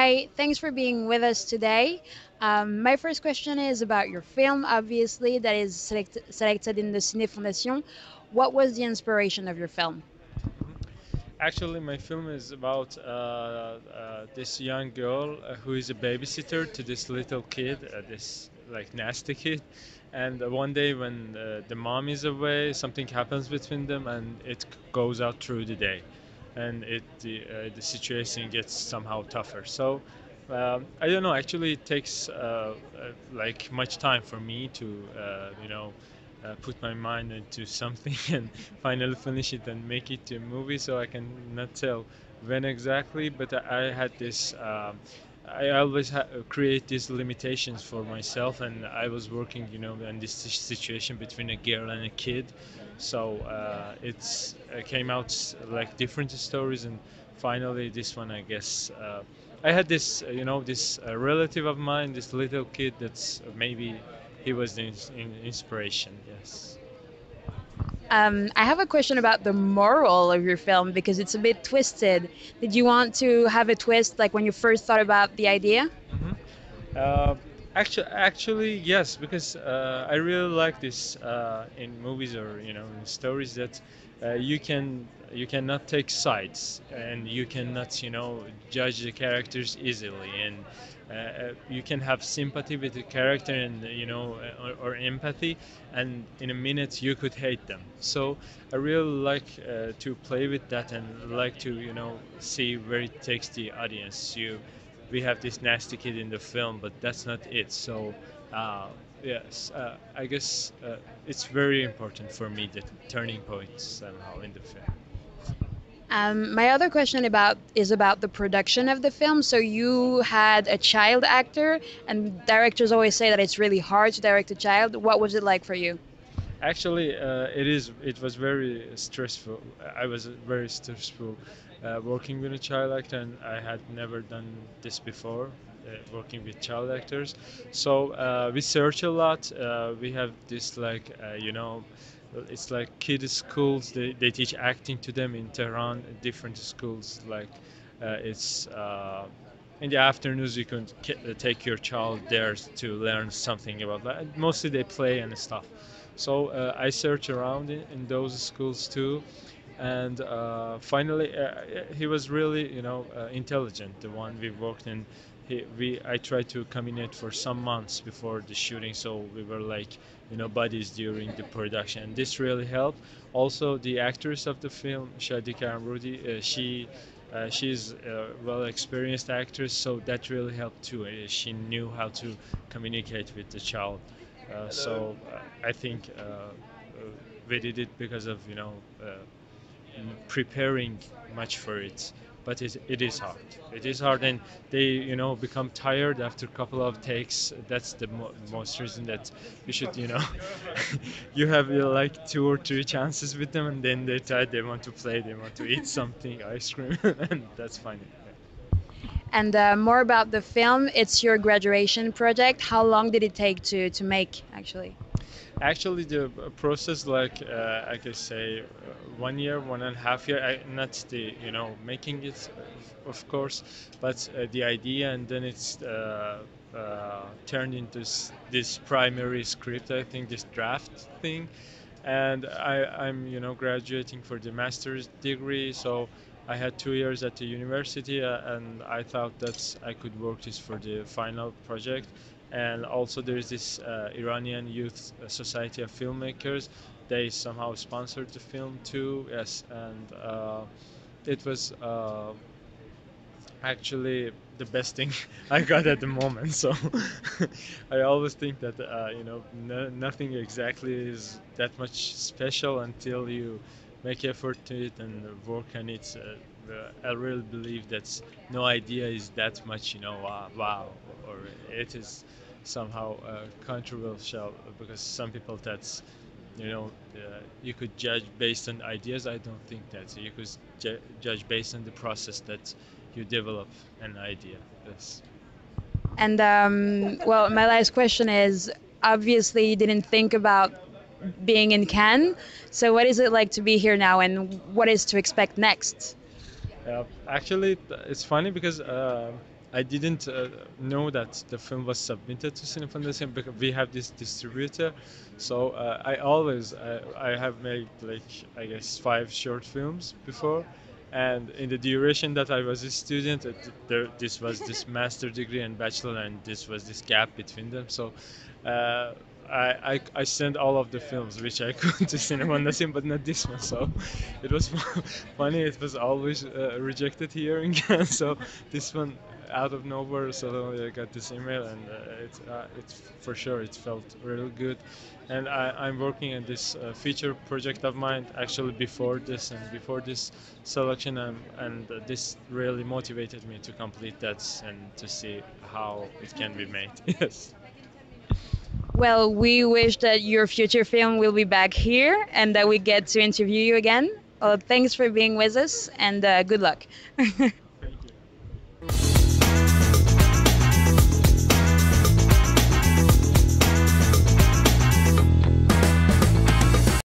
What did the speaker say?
Hi, thanks for being with us today. My first question is about your film, obviously, that is selected in the Ciné Fondation. What was the inspiration of your film? Mhm. Actually, my film is about this young girl who is a babysitter to this little kid, this like nasty kid. And one day, when the mom is away, something happens between them, and it goes out through the day, and the situation gets somehow tougher. So. I don't know. Actually, it takes like much time for me to, put my mind into something and finally finish it and make it to a movie. So I can not tell when exactly, but I had this. I always create these limitations for myself, and I was working, in this situation between a girl and a kid. So it's came out like different stories, and finally this one, I guess. I had this, this relative of mine, this little kid. That's maybe he was the inspiration. Yes. I have a question about the moral of your film because it's a bit twisted. Did you want to have a twist like when you first thought about the idea? hmm Uh, actually, yes, because I really like this in movies or in stories that you cannot take sides and you cannot judge the characters easily, and you can have sympathy with the character and or empathy, and in a minute you could hate them. So I really like to play with that and like to see where it takes the audience. We have this nasty kid in the film, but that's not it. So, uh, yes, I guess it's very important for me that turning point somehow in the film. My other question about the production of the film. So you had a child actor, and directors always say that it's really hard to direct a child. What was it like for you? Actually, it is. It was very stressful. I was very stressful working with a child actor, and I had never done this before. Working with child actors, so we search a lot. We have this like it's like kids schools. They teach acting to them in Tehran. Different schools like it's. In the afternoons, you can take your child there to learn something about that. Mostly they play and stuff. So I searched around in those schools too, and finally he was really intelligent. The one we worked in, I tried to communicate for some months before the shooting, so we were like buddies during the production. And this really helped. Also, the actress of the film, Shadika Amrudi, she's a well experienced actress, so that really helped too. She knew how to communicate with the child. So I think we did it because of preparing much for it. But it is hard. It is hard, and they become tired after a couple of takes. That's the most reason that you should you have like two or three chances with them, and then they try, they want to play, they want to eat something, ice cream, and that's fine. And more about the film. It's your graduation project. How long did it take to make actually? Actually, the process, like I could say, 1 year, 1.5 year. Not the making it, of course, but the idea, and then it's turned into this primary script. I think this draft thing, and I'm graduating for the master's degree, so I had 2 years at the university, and I thought that I could work this for the final project. And also there's this Iranian Youth Society of Filmmakers. They somehow sponsored the film too. Yes, and it was actually the best thing I got at the moment. So I always think that nothing exactly is that much special until you make effort to it and work on it. I really believe that no idea is that much, wow, or it is somehow controversial, because some people that's you could judge based on ideas. I don't think that. So you could judge based on the process that you develop an idea. Yes. And well, my last question is obviously you didn't think about being in Cannes. So what is it like to be here now, and what is to expect next? Actually, it's funny because I didn't know that the film was submitted to Cine because we have this distributor. So I always I have made like I guess 5 short films before, and in the duration that I was a student, this was this master degree and bachelor, and this was this gap between them. So uh, I sent all of the films which I could to Cinema Nassim, but not this one. So it was funny. It was always rejected here in Cannes. So this one out of nowhere suddenly I got this email, and it's for sure it felt really good. And I'm working on this feature project of mine actually before this and before this selection, and this really motivated me to complete that and to see how it can be made. Yes. Well, we wish that your future film will be back here and that we get to interview you again. Well, thanks for being with us and good luck.